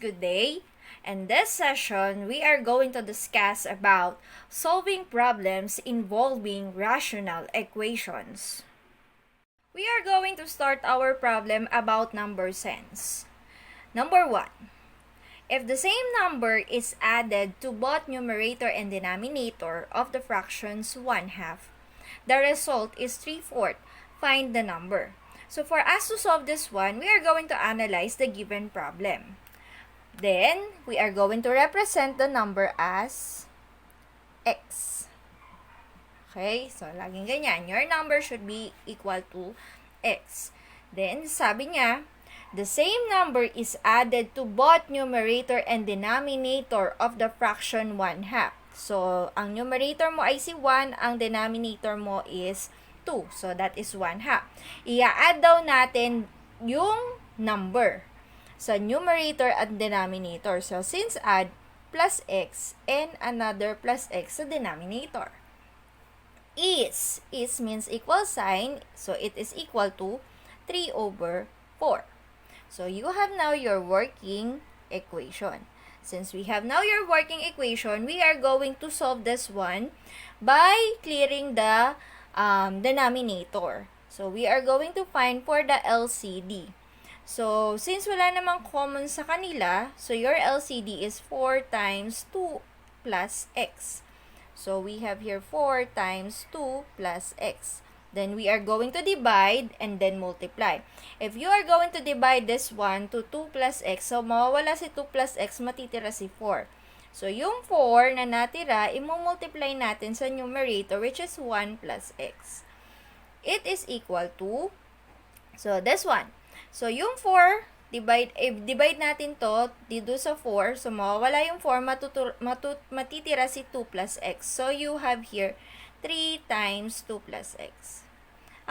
good day. In this session, we are going to discuss about solving problems involving rational equations. We are going to start our problem about number sense. Number 1. If the same number is added to both numerator and denominator of the fractions 1/2, the result is 3/4. Find the number. So for us to solve this one, we are going to analyze the given problem. Then, we are going to represent the number as x. Okay? So, laging ganyan. Your number should be equal to x. Then, sabi niya, the same number is added to both numerator and denominator of the fraction 1/2. So, ang numerator mo ay si 1, ang denominator mo is 2. So, that is 1/2. I-add daw natin yung number sa numerator at denominator. So, since add plus x and another plus x sa denominator. Is means equal sign. So, it is equal to 3/4. So, you have now your working equation. Since we have now your working equation, we are going to solve this one by clearing the denominator. So, we are going to find for the LCD. So, since wala namang common sa kanila, so your LCD is 4 times 2 plus x. So, we have here 4 times 2 plus x. Then, we are going to divide and then multiply. If you are going to divide this one to 2 plus x, so mawawala si 2 plus x, matitira si 4. So, yung 4 na natira, imumultiply natin sa numerator, which is 1 plus x. It is equal to, so this one. So, yung 4, divide natin to dito sa 4. So, mawawala yung 4, matitira si 2 plus x. So, you have here 3 times 2 plus x.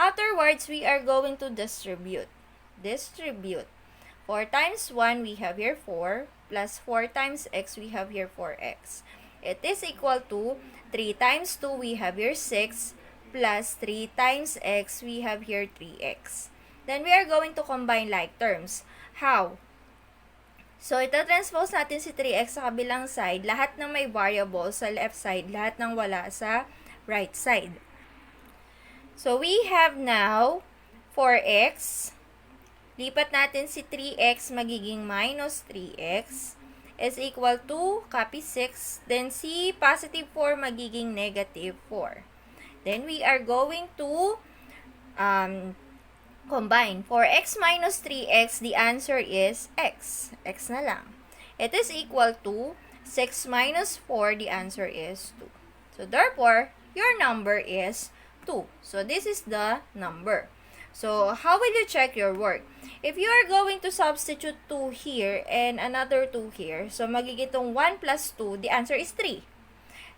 Afterwards, we are going to distribute. 4 times 1, we have here 4. Plus 4 times x, we have here 4x. It is equal to 3 times 2, we have here 6. Plus 3 times x, we have here 3x. Then, we are going to combine like terms. How? So, ita-transpose natin si 3x sa kabilang side. Lahat ng may variable sa left side, lahat ng wala sa right side. So, we have now 4x. Lipat natin si 3x, magiging minus 3x is equal to, copy 6. Then, si positive 4 magiging negative 4. Then, we are going to combine. For x minus 3x, the answer is x. X na lang. It is equal to 6 minus 4, the answer is 2. So, therefore, your number is 2. So, this is the number. So, how will you check your work? If you are going to substitute 2 here and another 2 here, so magiging itong 1 plus 2, the answer is 3.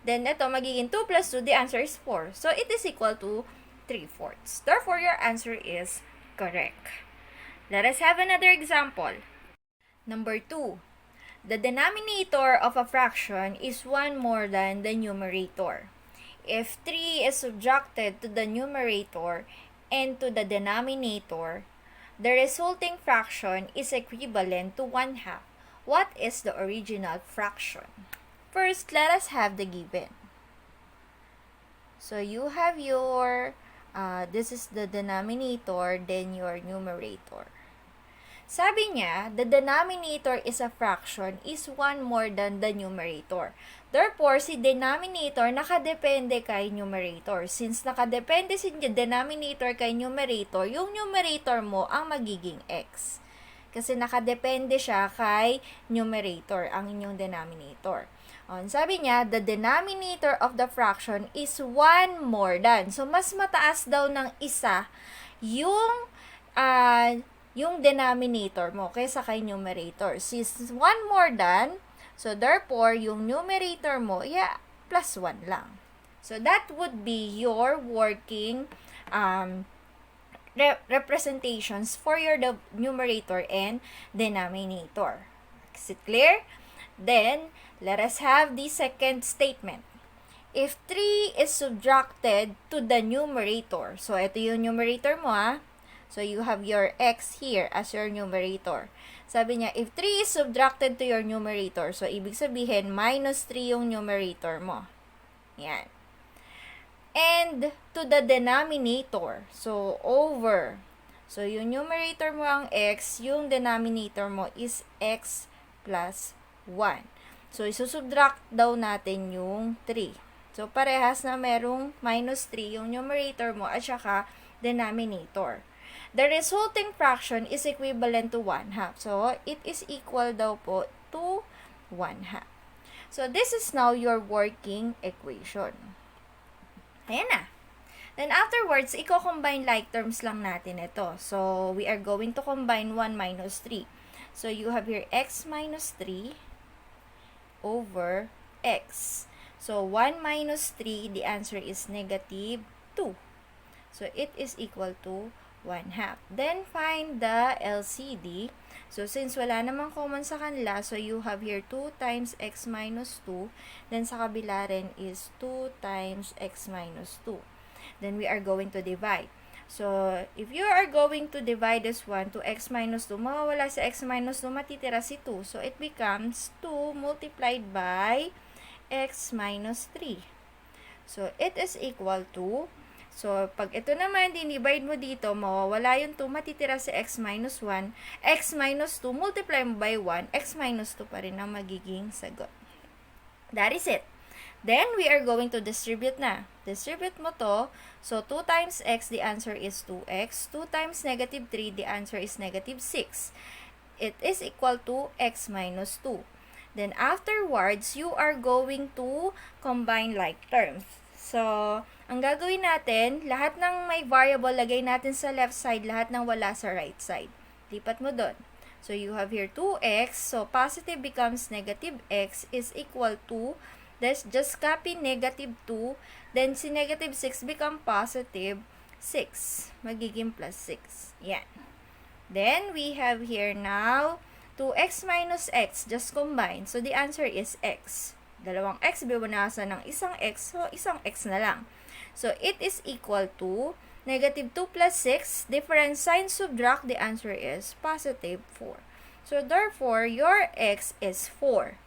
Then, ito magiging 2 plus 2, the answer is 4. So, it is equal to 3/4. Therefore, your answer is correct. Let us have another example. Number 2. The denominator of a fraction is 1 more than the numerator. If 3 is subtracted to the numerator and to the denominator, the resulting fraction is equivalent to 1/2. What is the original fraction? First, let us have the given. So, you have your this is the denominator, then your numerator. Sabi niya, the denominator is a fraction is 1 more than the numerator. Therefore, si denominator nakadepende kay numerator. Since nakadepende si denominator kay numerator, yung numerator mo ang magiging x. Kasi nakadepende siya kay numerator, ang inyong denominator. Sabi niya, the denominator of the fraction is 1 more than. So, mas mataas daw ng isa yung denominator mo kaysa kay numerator. Since 1 more than, so therefore, yung numerator mo, plus 1 lang. So, that would be your working representations for your numerator and denominator. Is it clear? Then, let us have the second statement. If 3 is subtracted to the numerator, so ito yung numerator mo So you have your x here as your numerator. Sabi niya, if 3 is subtracted to your numerator, so ibig sabihin, minus 3 yung numerator mo. Yan. And to the denominator, so over. So, yung numerator mo ang x, yung denominator mo is x plus 1. So, isusubtract daw natin yung 3. So, parehas na merong minus 3 yung numerator mo at saka denominator. The resulting fraction is equivalent to 1/2. So, it is equal daw po to 1/2. So, this is now your working equation. Ayan na. Then, afterwards, i-combine like terms lang natin ito. So, we are going to combine 1 minus 3. So, you have here x minus 3 over x. So, 1 minus 3, the answer is negative 2. So, it is equal to 1/2. Then, find the LCD. So, since wala namang common sa kanila, so you have here 2 times x minus 2. Then, sa kabila rin is 2 times x minus 2. Then, we are going to divide. So, if you are going to divide this one to x minus 2, mawawala sa x minus 2, matitira si 2. So, it becomes 2 multiplied by x minus 3. So, it is equal to, so, pag ito naman, dinivide mo dito, mawawala yung 2, matitira sa x minus 1. X minus 2, multiply mo by 1, x minus 2 pa rin ang magiging sagot. That is it. Then, we are going to distribute na. Distribute mo to. So, 2 times x, the answer is 2x. 2 times negative 3, the answer is negative 6. It is equal to x minus 2. Then, afterwards, you are going to combine like terms. So, ang gagawin natin, lahat ng may variable, lagay natin sa left side, lahat ng wala sa right side. Lipat mo doon. So, you have here 2x. So, positive becomes negative x is equal to, let's just copy negative 2. Then, si negative 6 become positive 6. Magiging plus 6. Yan. Then, we have here now 2x minus x. Just combine. So, the answer is x. Dalawang x, biwanasan ng isang x. So, isang x na lang. So, it is equal to negative 2 plus 6. Different sign, subtract. The answer is positive 4. So, therefore, your x is 4.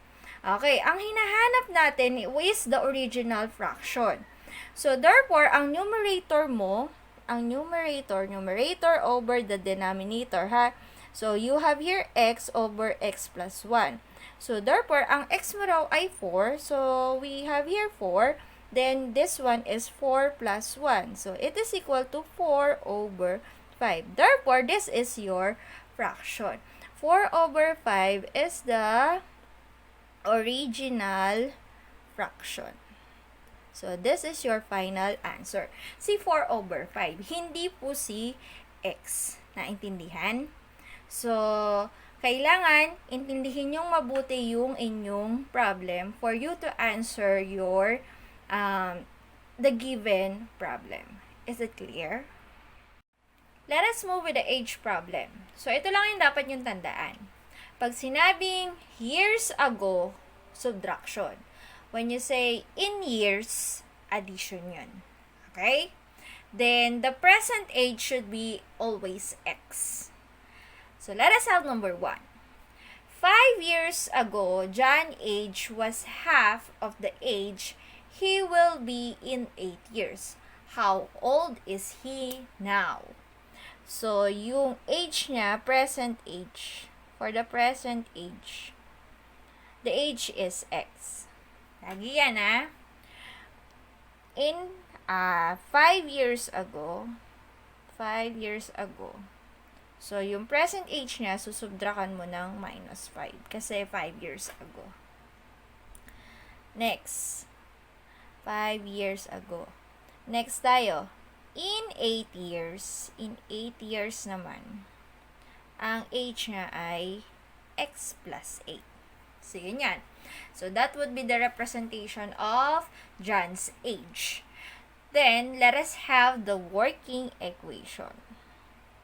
Okay, ang hinahanap natin is the original fraction. So, therefore, ang numerator mo, ang numerator over the denominator, ha? So, you have here x over x plus 1. So, therefore, ang x mo raw ay 4. So, we have here 4. Then, this one is 4 plus 1. So, it is equal to 4 over 5. Therefore, this is your fraction. 4 over 5 is the original fraction. So, this is your final answer. Si 4 over 5. Hindi po si x. Naintindihan? So, kailangan intindihin yung mabuti yung inyong problem for you to answer your the given problem. Is it clear? Let us move with the age problem. So, ito lang yung dapat yung tandaan. Pag sinabing years ago, subtraction. When you say in years, addition yun. Okay? Then, the present age should be always x. So, let us have number 1. 5 years ago, John's age was half of the age he will be in 8 years. How old is he now? So, yung age niya, present age. For the present age, the age is x. Lagi yan, ha? In 5 years ago, so yung present age niya, susubtrakan mo ng minus 5. Kasi 5 years ago. Next, 5 years ago. Next tayo, in 8 years naman, ang age niya ay x plus 8. So, yun yan. So, that would be the representation of John's age. Then, let us have the working equation.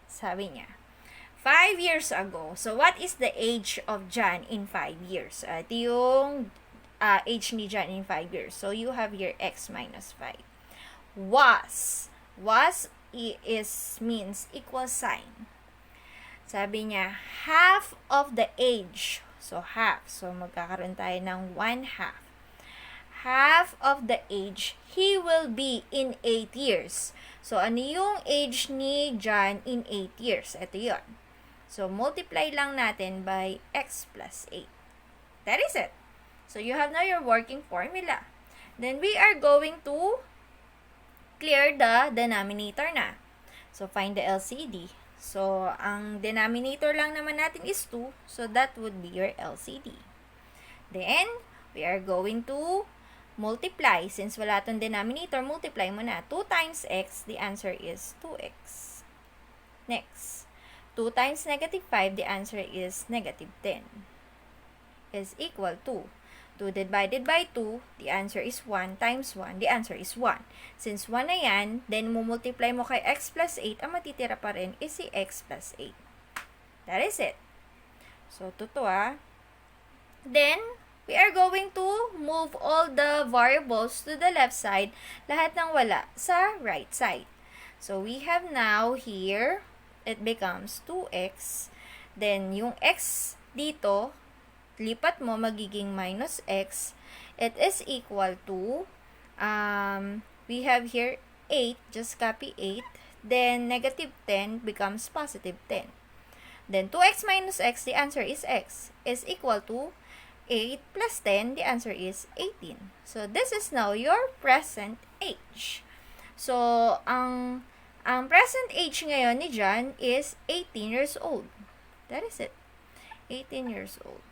Sabi niya, 5 years ago. So, what is the age of John in 5 years? Ito yung age ni John in 5 years. So, you have here x minus 5. Was is means equal sign. Sabi niya, half of the age. So, half. So, magkakaroon tayo ng 1/2. Half of the age he will be in 8 years. So, ano yung age ni John in 8 years? Ito yon. So, multiply lang natin by x plus 8. That is it. So, you have now your working formula. Then, we are going to clear the denominator na. So, find the LCD. So, ang denominator lang naman natin is 2. So, that would be your LCD. Then, we are going to multiply. Since wala tong denominator, multiply mo na. 2 times x, the answer is 2x. Next, 2 times -5, the answer is -10. Is equal to 2 divided by 2, the answer is 1 times 1, the answer is 1. Since 1 na yan, then multiply mo kay x plus 8, ang matitira pa rin is si x plus 8. That is it. So, totoo Then, we are going to move all the variables to the left side, lahat ng wala sa right side. So, we have now here, it becomes 2x. Then, yung x dito, lipat mo, magiging minus x. It is equal to, we have here 8, just copy 8. Then, -10 becomes +10. Then, 2x minus x, the answer is x, is equal to 8 plus 10, the answer is 18. So, this is now your present age. So, ang present age ngayon ni John is 18 years old. That is it. 18 years old.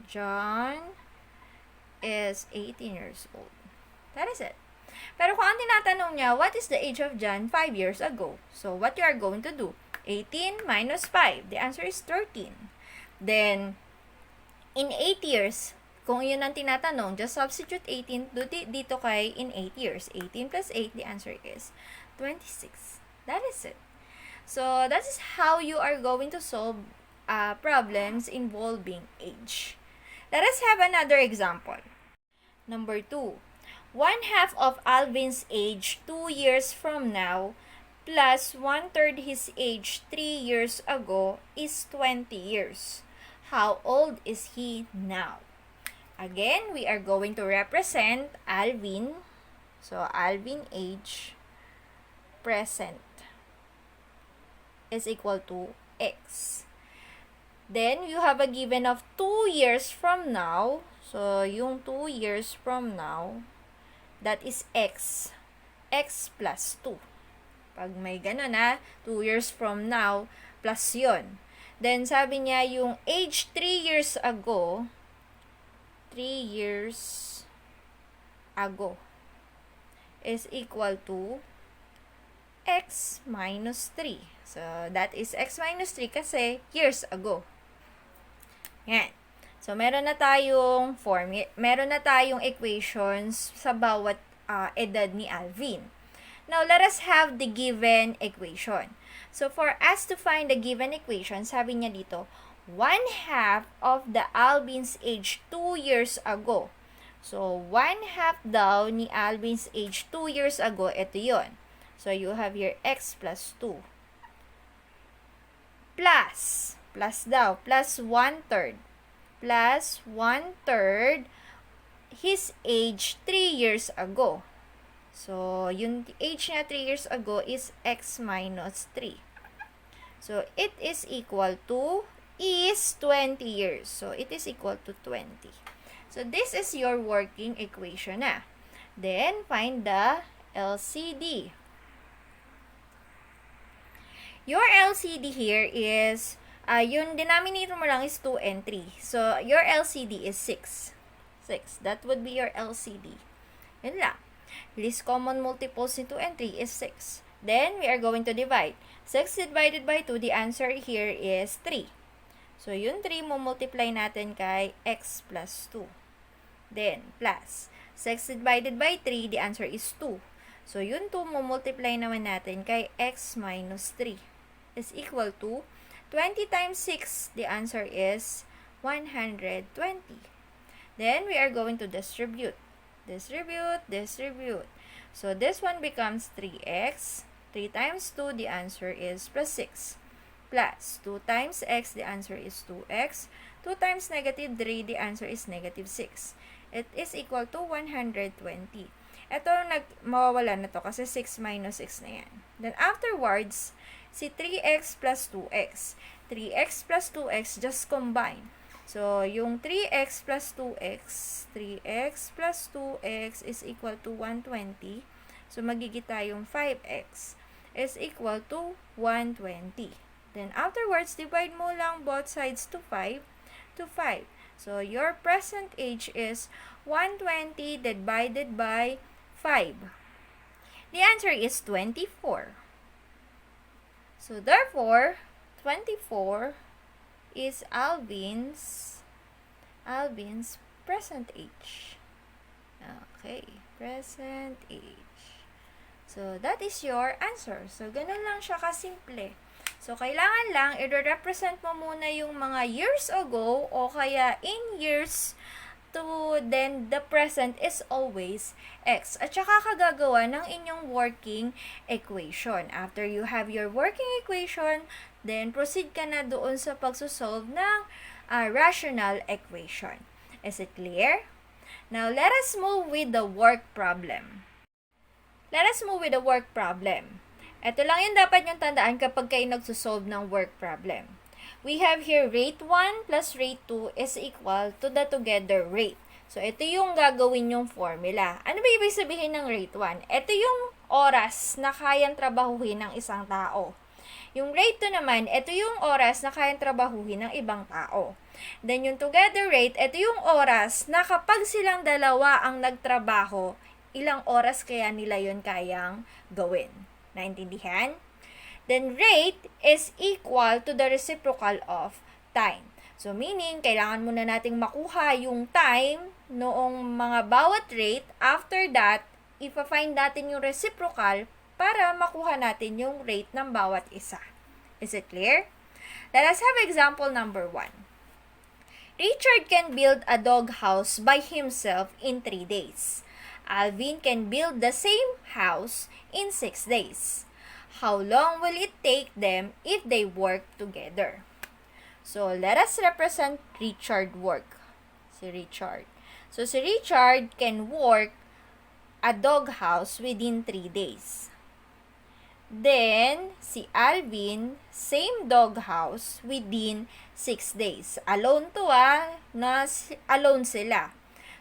John is 18 years old. That is it. Pero kung ang tinatanong niya, what is the age of John 5 years ago? So, what you are going to do? 18 minus 5. The answer is 13. Then, in 8 years, kung yun ang tinatanong, just substitute 18 dito kay in 8 years. 18 plus 8, the answer is 26. That is it. So, that is how you are going to solve problems involving age. Let us have another example. Number 2. 1/2 of Alvin's age 2 years from now plus 1/3 his age 3 years ago is 20 years. How old is he now? Again, we are going to represent Alvin. So, Alvin age present is equal to x. Then, you have a given of 2 years from now. So, yung 2 years from now, that is x. X plus 2. Pag may ganun 2 years from now, plus yun. Then, sabi niya, yung age 3 years ago, 3 years ago, is equal to x minus 3. So, that is x minus 3 kasi years ago. Yan. So, meron na tayong equations sa bawat edad ni Alvin. Now, let us have the given equation. So, for us to find the given equation, sabi niya dito, 1/2 of the Alvin's age 2 years ago. So, 1/2 daw ni Alvin's age 2 years ago, ito yon. So, you have your x plus 2. Plus 1/3. Plus 1/3 his age 3 years ago. So, yung age niya 3 years ago is x minus 3. So, it is equal to, is 20 years. So, it is equal to 20. So, this is your working equation na. Then, find the LCD. Your LCD here is, yung denominator mo lang is 2 and 3. So, your LCD is 6. 6. That would be your LCD. Yun lang. Least common multiples in 2 and 3 is 6. Then, we are going to divide. 6 divided by 2, the answer here is 3. So, yung 3 mo multiply natin kay x plus 2. Then, plus. 6 divided by 3, the answer is 2. So, yung 2 mo multiply naman natin kay x minus 3 is equal to 20 times 6, the answer is 120. Then, we are going to distribute. Distribute. So, this one becomes 3x. 3 times 2, the answer is plus 6. plus 2 times x, the answer is 2x. 2 times negative 3, the answer is negative 6. It is equal to 120. Ito, mawawala na to kasi 6 minus 6 na yan. Then afterwards, si 3x plus 2x. 3x plus 2x, just combine. So, yung 3x plus 2x, 3x plus 2x is equal to 120. So, magigita yung 5x is equal to 120. Then, afterwards, divide mo lang both sides to 5 to 5. So, your present age is 120 divided by 5. The answer is 24. So, therefore, 24 is Alvin's present age. Okay, present age. So, that is your answer. So, ganun lang siya kasimple. So, kailangan lang, i-represent mo muna yung mga years ago o kaya in years to then the present is always x. At saka kagagawa ng inyong working equation. After you have your working equation, then proceed ka na doon sa pagsosolve ng rational equation. Is it clear? Now, let us move with the work problem. Ito lang yung dapat yung tandaan kapag kayo nagsosolve ng work problem. We have here rate 1 plus rate 2 is equal to the together rate. So, ito yung gagawin yung formula. Ano ba ibig sabihin ng rate 1? Ito yung oras na kayang trabahuhin ng isang tao. Yung rate 2 naman, ito yung oras na kayang trabahuhin ng ibang tao. Then, yung together rate, ito yung oras na kapag silang dalawa ang nagtrabaho, ilang oras kaya nila yun kayang gawin. Naintindihan? Then, rate is equal to the reciprocal of time. So, meaning, kailangan muna nating makuha yung time noong mga bawat rate. After that, ipa-find natin yung reciprocal para makuha natin yung rate ng bawat isa. Is it clear? Let us have example number 1. Richard can build a dog house by himself in 3 days. Alvin can build the same house in 6 days. How long will it take them if they work together? So, let us represent Richard work. Si Richard. So, si Richard can work a dog house within 3 days. Then, si Alvin, same dog house within 6 days. Alone to alone sila.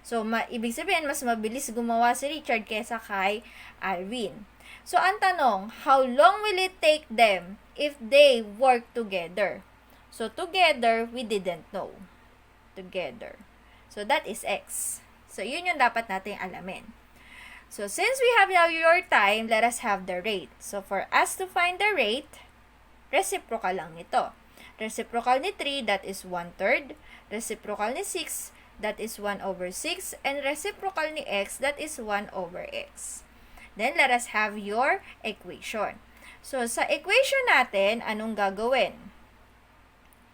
So, ibig sabihin, mas mabilis gumawa si Richard kaysa kay Alvin. So, ang tanong, how long will it take them if they work together? So, together, we didn't know. Together. So, that is x. So, yun yung dapat natin alamin. So, since we have now your time, let us have the rate. So, for us to find the rate, reciprocal lang nito. Reciprocal ni 3, that is 1/3. Reciprocal ni 6, that is 1 over 6. And reciprocal ni x, that is 1 over x. Then, let us have your equation. So, sa equation natin, anong gagawin?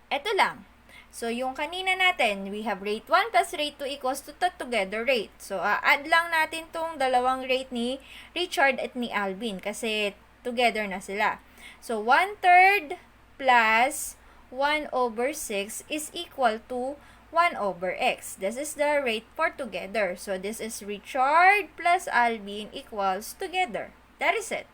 Ito lang. So, yung kanina natin, we have rate 1 plus rate 2 equals to the together rate. So, add lang natin tong dalawang rate ni Richard at ni Alvin kasi together na sila. So, 1/3 plus 1 over 6 is equal to 1 over x. This is the rate for together. So, this is Richard plus Alvin equals together. That is it.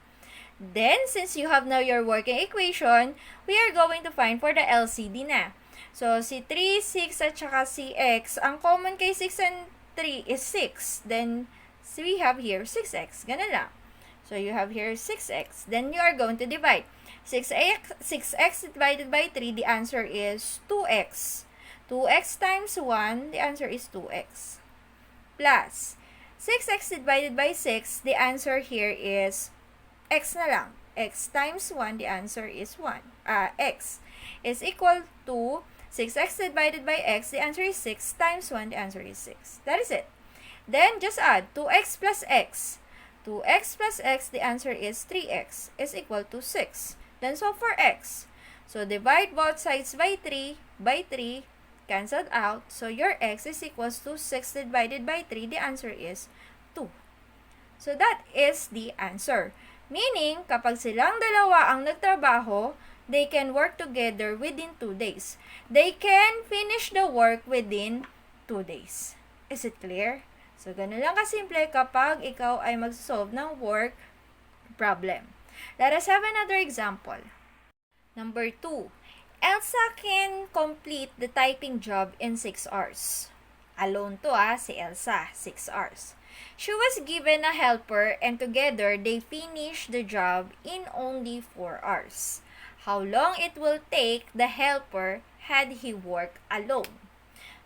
Then, since you have now your working equation, we are going to find for the LCD na. So, si 3, 6, at saka si x, ang common kay 6 and 3 is 6. Then, we have here 6x. Ganun lang. So, you have here 6x. Then, you are going to divide. 6x divided by 3, the answer is 2x. 2x times 1, the answer is 2x. Plus, 6x divided by 6, the answer here is x na lang. X times 1, the answer is 1. X is equal to 6x divided by x, the answer is 6 times 1, the answer is 6. That is it. Then, just add 2x plus x. 2x plus x, the answer is 3x, is equal to 6. Then, so for x. So, divide both sides by 3, canceled out. So, your x is equals to 6 divided by 3. The answer is 2. So, that is the answer. Meaning, kapag silang dalawa ang nagtrabaho, they can work together within 2 days. They can finish the work within 2 days. Is it clear? So, ganun lang kasimple kapag ikaw ay mag-solve ng work problem. Let us have another example. Number 2. Elsa can complete the typing job in 6 hours. Alone to si Elsa, 6 hours. She was given a helper and together they finished the job in only 4 hours. How long it will take the helper had he worked alone?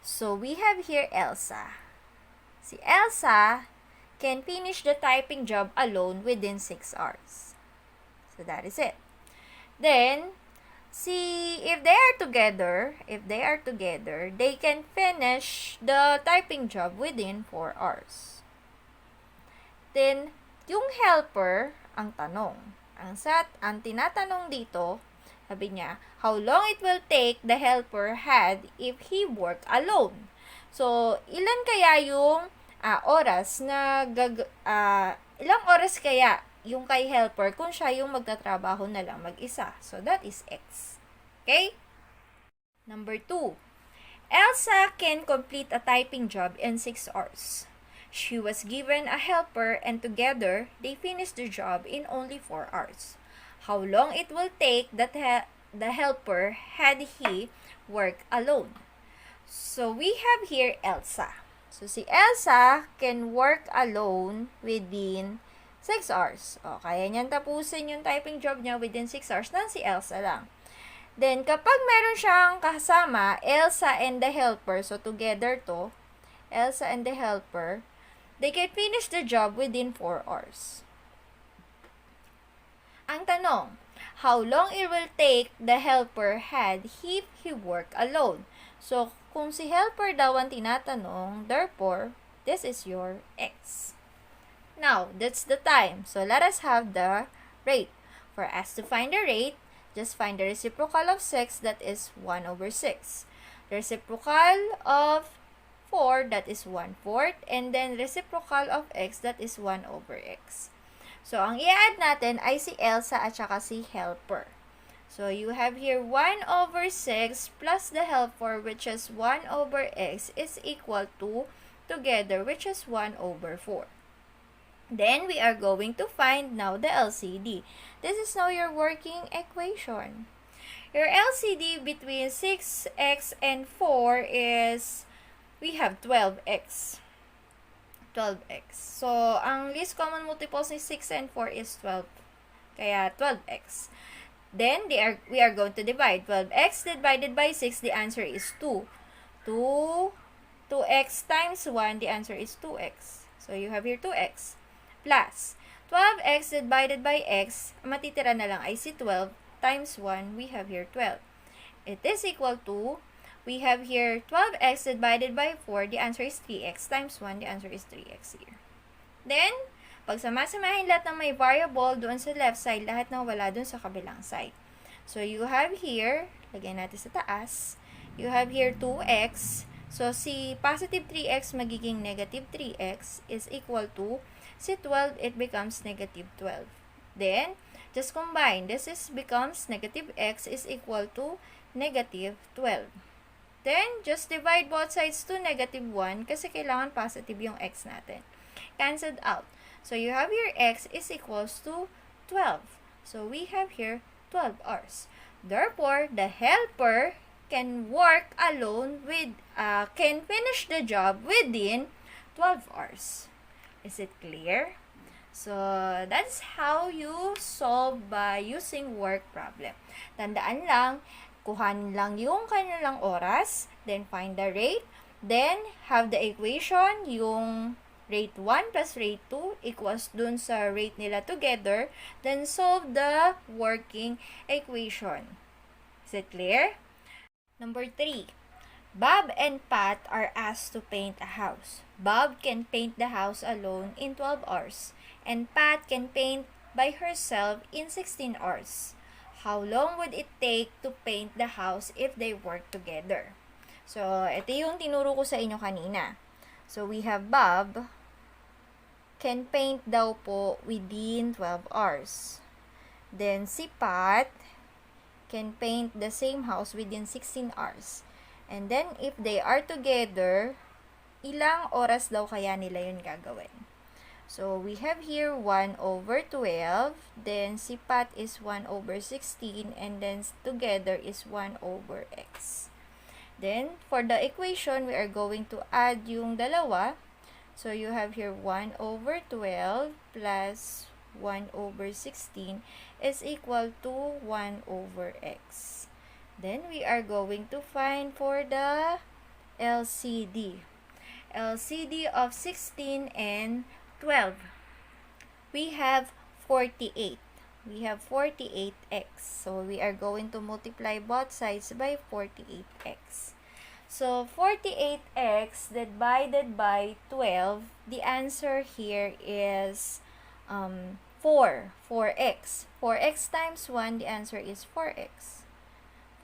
So we have here Elsa. Si Elsa can finish the typing job alone within 6 hours. So that is it. Then, if they are together, they can finish the typing job within 4 hours. Then, yung helper, ang tanong. Ang tinatanong dito, sabi niya, how long it will take the helper had if he worked alone? So, ilan kaya yung oras na ilang oras kaya yung kay helper kung siya yung magtatrabaho na lang mag-isa? So, that is X. Okay? Number 2. Elsa can complete a typing job in 6 hours. She was given a helper and together, they finished the job in only 4 hours. How long it will take that the helper had he worked alone? So, we have here Elsa. So, si Elsa can work alone within 6 hours. O, kaya niyan tapusin yung typing job niya within 6 hours nang si Elsa lang. Then, kapag meron siyang kasama, Elsa and the helper, so together to, Elsa and the helper, they can finish the job within 4 hours. Ang tanong, how long it will take the helper had if he worked alone? So, kung si helper daw ang tinatanong, therefore, this is your X. Now, that's the time. So, let us have the rate. For us to find the rate, just find the reciprocal of 6, that is 1 over 6. The reciprocal of 4, that is 1/4. And then, reciprocal of x, that is 1 over x. So, ang i-add natin ay si Elsa at saka si helper. So, you have here 1 over 6 plus the helper, which is 1 over x, is equal to, together, which is 1 over 4. Then, we are going to find now the LCD. This is now your working equation. Your LCD between 6x and 4 is, we have 12x. 12x. So, ang least common multiples ni 6 and 4 is 12. Kaya, 12x. Then, we are going to divide. 12x divided by 6, the answer is 2. 2x times 1, the answer is 2x. So, you have here 2x. Plus, 12x divided by x, matitira na lang ay si 12 times 1, we have here 12. It is equal to, we have here 12x divided by 4, the answer is 3x times 1, the answer is 3x here. Then, pag sama-samahin lahat ng may variable doon sa left side, lahat na wala doon sa kabilang side. So, you have here, lagyan natin sa taas, you have here 2x. So, si positive 3x magiging negative 3x is equal to, si 12, it becomes negative 12. Then, just combine. This becomes negative x is equal to negative 12. Then, just divide both sides to negative 1 kasi kailangan positive yung x natin. Cancelled out. So, you have your x is equals to 12. So, we have here 12 hours. Therefore, the helper can work alone can finish the job within 12 hours. Is it clear? So, that's how you solve by using work problem. Tandaan lang, kuhanin lang yung kanilang oras, then find the rate, then have the equation, yung rate 1 plus rate 2 equals dun sa rate nila together, then solve the working equation. Is it clear? Number 3. Bob and Pat are asked to paint a house. Bob can paint the house alone in 12 hours, and Pat can paint by herself in 16 hours. How long would it take to paint the house if they work together? So, ito yung tinuro ko sa inyo kanina. So, we have Bob can paint daw po within 12 hours. Then, si Pat can paint the same house within 16 hours. And then, if they are together, ilang oras daw kaya nila yun gagawin? So, we have here 1 over 12, then si Pat is 1 over 16, and then together is 1 over x. Then, for the equation, we are going to add yung dalawa. So, you have here 1 over 12 plus 1 over 16 is equal to 1 over x. Then, we are going to find for the LCD. LCD of 16 and 12. We have 48. We have 48x. So, we are going to multiply both sides by 48x. So, 48x divided by 12, the answer here is 4x. 4x times 1, the answer is 4x.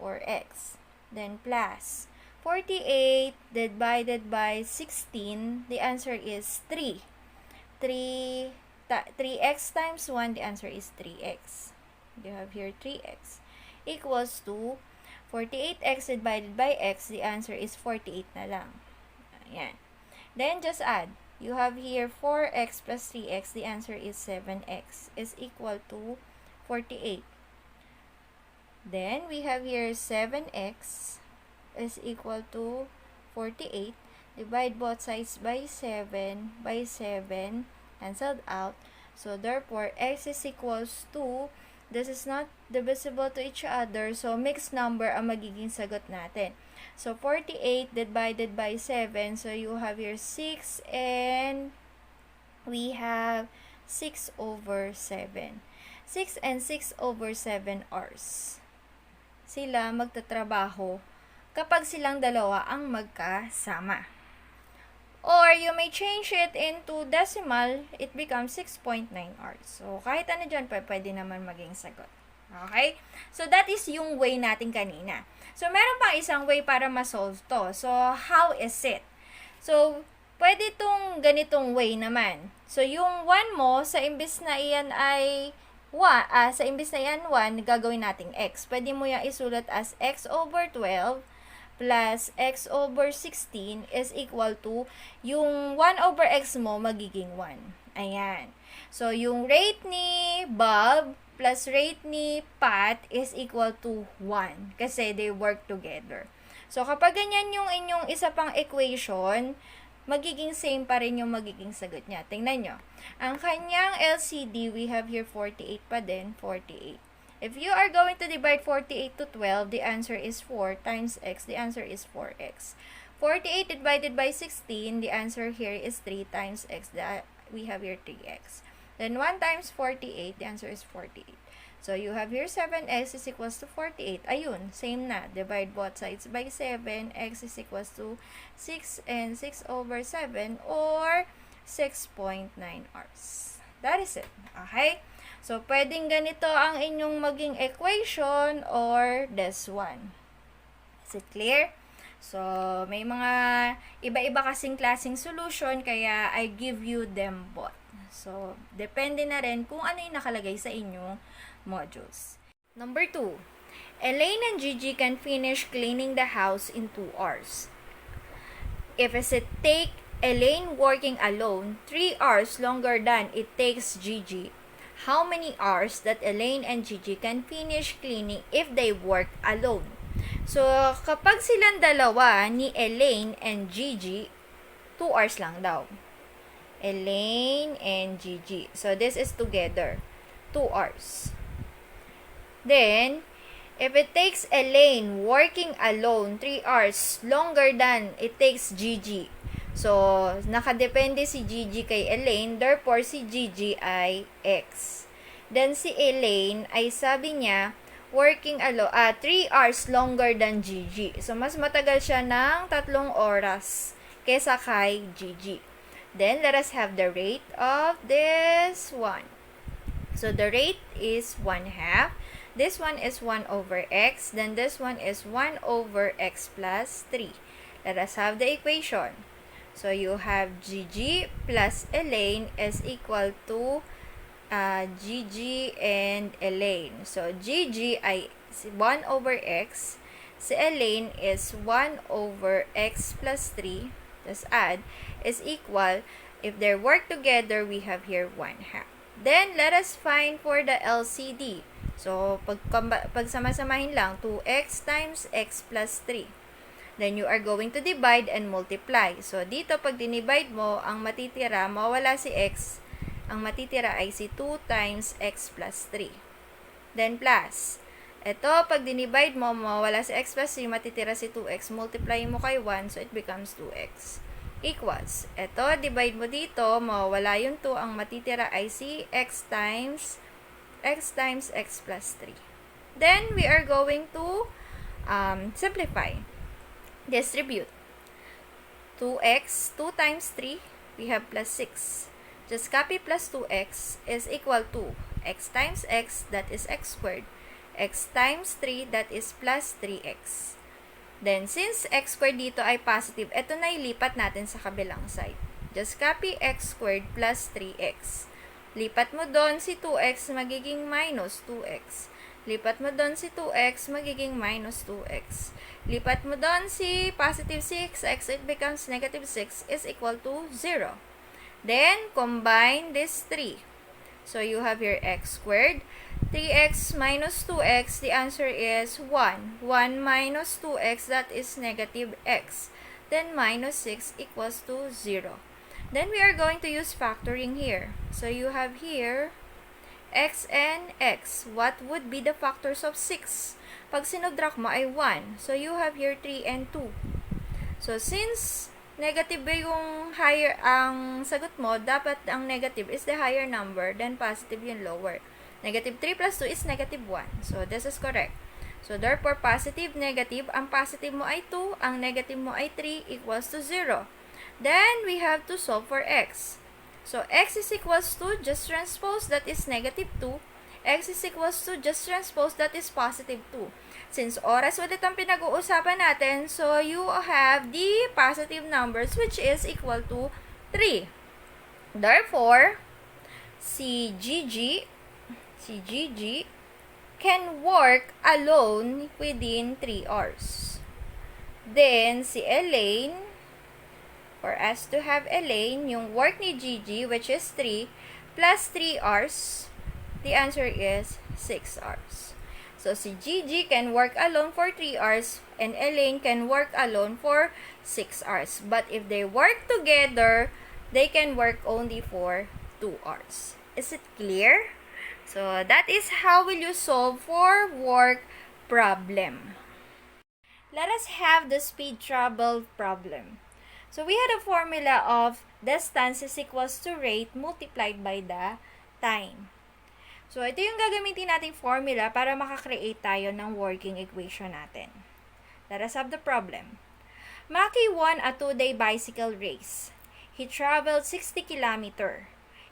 4x. Then plus 48 divided by 16, the answer is 3. 3x times 1, the answer is 3x. You have here 3x equals to 48x divided by x, the answer is 48 na lang. Ayan. Then, just add. You have here 4x plus 3x, the answer is 7x, is equal to 48. Then, we have here 7x is equal to 48. Divide both sides by 7, canceled out. So, therefore, x is equals to, this is not divisible to each other, so mixed number ang magiging sagot natin. So, 48 divided by 7, so you have here 6, and we have 6 over 7. 6 and 6 over 7 hours. Sila magtatrabaho kapag silang dalawa ang magkasama. Or, you may change it into decimal, it becomes 6.9 hours. So, kahit ano dyan, pwede naman maging sagot. Okay? So, that is yung way natin kanina. So, meron pang isang way para ma-solve to. So, how is it? So, pwede itong ganitong way naman. So, yung 1 mo, sa imbis na iyan ay 1, gagawin nating x. Pwede mo yung isulat as x over 12 plus x over 16 is equal to, yung 1 over x mo, magiging 1. Ayan. So, yung rate ni Bob plus rate ni Pat is equal to 1. Kasi they work together. So, kapag ganyan yung inyong isa pang equation, magiging same pa rin yung magiging sagot niya. Tingnan nyo. Ang kanyang LCD, we have here 48 pa din, 48. If you are going to divide 48 to 12, the answer is 4 times x. The answer is 4x. 48 divided by 16, the answer here is 3 times x. We have here 3x. Then 1 times 48, the answer is 48. So, you have here 7x is equals to 48. Ayun, same na. Divide both sides by 7. X is equals to 6 and 6 over 7 or 6.9 hours. That is it. Okay? So, pwedeng ganito ang inyong maging equation or this one. Is it clear? So, may mga iba-iba kasing klaseng solution, kaya I give you them both. So, depende na rin kung ano yung nakalagay sa inyong modules. Number 2. Elaine and Gigi can finish cleaning the house in 2 hours. If it take Elaine working alone 3 hours longer than it takes Gigi, how many hours that Elaine and Gigi can finish cleaning if they work alone? So, kapag silang dalawa ni Elaine and Gigi, 2 hours lang daw. Elaine and Gigi. So, this is together. 2 hours. Then, if it takes Elaine working alone 3 hours longer than it takes Gigi, so, nakadepende si Gigi kay Elaine, therefore si Gigi ay x. Then si Elaine ay sabi niya, working 3 hours longer than Gigi. So, mas matagal siya ng 3 oras kesa kay Gigi. Then, let us have the rate of this one. So, the rate is 1/2. This one is 1 over x. Then, this one is 1 over x plus 3. Let us have the equation. So, you have Gigi plus Elaine is equal to Gigi and Elaine. So, Gigi ay is 1 over x. Si Elaine is 1 over x plus 3. Just add is equal. If they work together, we have here 1/2. Then, let us find for the LCD. So, pagsama-samahin lang, 2x times x plus 3. Then, you are going to divide and multiply. So, dito, pag dinivide mo, ang matitira, mawala si x. Ang matitira ay si 2 times x plus 3. Then, plus. Ito, pag dinivide mo, mawala si x plus 3, matitira si 2x. Multiply mo kay 1, so it becomes 2x. Equals. Ito, divide mo dito, mawawala yung 2. Ang matitira ay si x times x plus 3. Then, we are going to simplify. Distribute. 2x, 2 times 3, we have plus 6. Just copy plus 2x is equal to x times x, that is x squared. X times 3, that is plus 3x. Then, since x squared dito ay positive, ito na ilipat natin sa kabilang side. Just copy x squared plus 3x. Lipat mo doon si 2x, magiging minus 2x. Lipat mo doon si 2x, magiging minus 2x. Lipat mo doon si positive 6x, it becomes negative 6 is equal to 0. Then, combine this 3. So, you have here x squared. 3x minus 2x, the answer is 1. 1 minus 2x, that is negative x. Then, minus 6 equals to 0. Then, we are going to use factoring here. So, you have here x and x. What would be the factors of 6? Pag sinubtract mo ay 1. So, you have here 3 and 2. So, since negative yung higher ang sagot mo, dapat ang negative is the higher number, then positive yung lower. Negative 3 plus 2 is negative 1. So, this is correct. So, therefore, positive, negative. Ang positive mo ay 2, ang negative mo ay 3 equals to 0. Then, we have to solve for x. So, x is equals to just transpose, that is negative 2. X is equals to just transpose, that is positive 2. Since oras ulit ang pinag-uusapan natin, so you have the positive numbers which is equal to 3. Therefore, si Gigi can work alone within 3 hours. Then, si Elaine, for us to have Elaine, yung work ni Gigi, which is 3, plus 3 hours, the answer is 6 hours. So, si Gigi can work alone for 3 hours, and Elaine can work alone for 6 hours. But if they work together, they can work only for 2 hours. Is it clear? So, that is how will you solve for work problem. Let us have the speed trouble problem. So, we had a formula of distance is equals to rate multiplied by the time. So, ito yung gagamitin nating formula para makakreate tayo ng working equation natin. Let us have the problem. Maki won a 2-day bicycle race. He traveled 60 km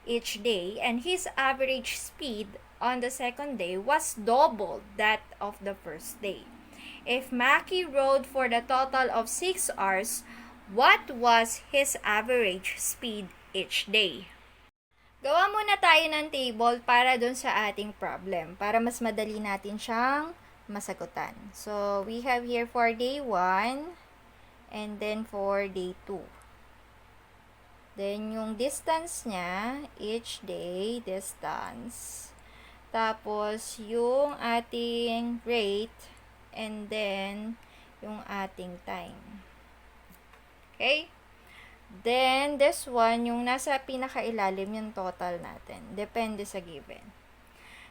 each day, and his average speed on the second day was double that of the first day. If Maki rode for the total of 6 hours, what was his average speed each day? Gawa muna tayo ng table para dun sa ating problem, para mas madali natin siyang masagutan. So, we have here for day 1, and then for day 2. Then, yung distance niya, each day, distance. Tapos, yung ating rate, and then, yung ating time. Okay? Then, this one, yung nasa pinakailalim, yung total natin. Depende sa given.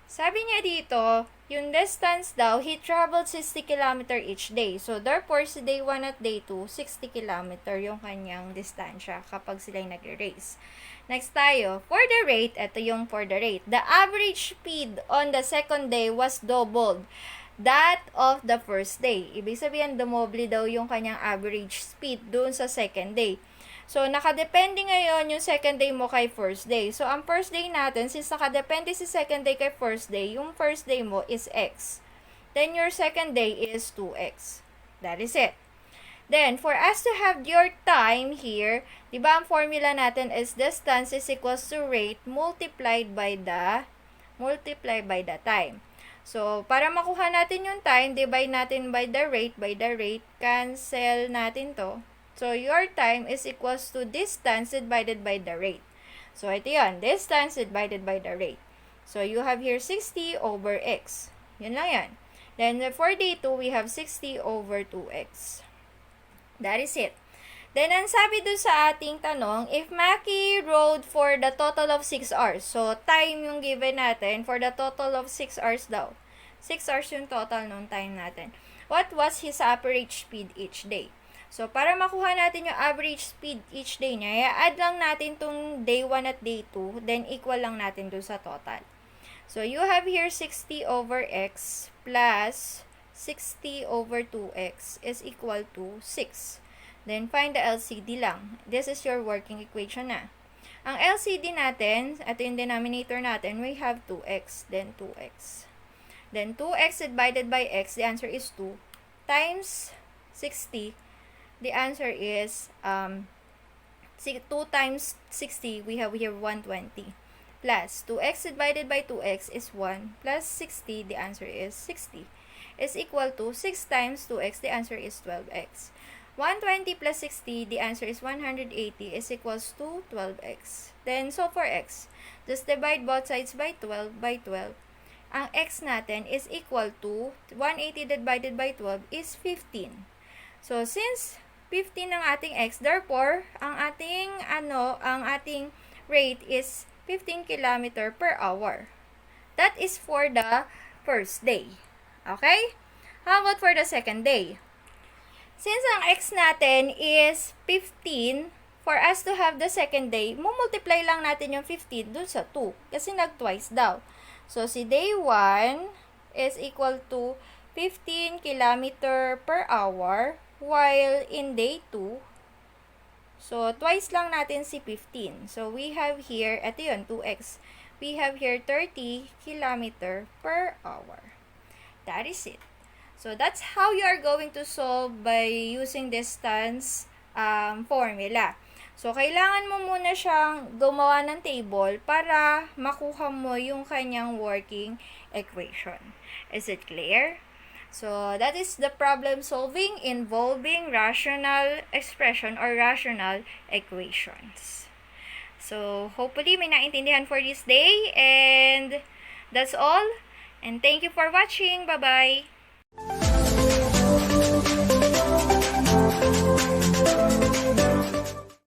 Sabi niya dito, yung distance daw, he traveled 60 km each day. So, therefore, si day 1 at day 2, 60 km yung kanyang distansya kapag sila nag-race. Next tayo, for the rate, ito yung for the rate. The average speed on the second day was doubled that of the first day. Ibig sabihin, dumoble daw yung kanyang average speed doon sa second day. So, nakadepende ngayon yung second day mo kay first day. So, ang first day natin, since nakadepende si second day kay first day, yung first day mo is x. Then, your second day is 2x. That is it. Then, for us to have your time here, di ba ang formula natin is distance is equals to rate multiplied by the time. So, para makuha natin yung time, divide natin by the rate, cancel natin to. So, your time is equals to distance divided by the rate. So, ito yun, distance divided by the rate. So, you have here 60 over x. Yun lang yan. Then, for day 2, we have 60 over 2x. That is it. Then, ang sabi dun sa ating tanong, if Maki rode for the total of 6 hours. So, time yung given natin for the total of 6 hours daw. 6 hours yung total nung time natin. What was his average speed each day? So, para makuha natin yung average speed each day niya, i-add lang natin tong day 1 at day 2, then equal lang natin dun sa total. So, you have here 60 over x plus 60 over 2x is equal to 6. Then, find the LCD lang. This is your working equation na. Ang LCD natin, ito yung denominator natin, we have 2x, then 2x. Then, 2x divided by x, the answer is 2, times 60, the answer is 2 times 60, we have here 120. Plus, 2x divided by 2x is 1, plus 60, the answer is 60, is equal to 6 times 2x, the answer is 12x. 120 plus 60, the answer is 180, is equals to 12x. Then, so for x, just divide both sides by 12 by 12. Ang x natin is equal to 180 divided by 12 is 15. So, since 15 ang ating x, therefore, ang ating rate is 15 km per hour. That is for the first day. Okay? How about for the second day? Since ang x natin is 15, for us to have the second day, multiply lang natin yung 15 dun sa 2. Kasi nag-twice daw. So, si day 1 is equal to 15 km per hour, while in day 2, so, twice lang natin si 15. So, we have here, ito yun, 2x. We have here 30 km per hour. That is it. So, that's how you are going to solve by using distance formula. So, kailangan mo muna siyang gumawa ng table para makuha mo yung kanyang working equation. Is it clear? So, that is the problem solving involving rational expression or rational equations. So, hopefully may naintindihan for this day, and that's all. And thank you for watching. Bye-bye!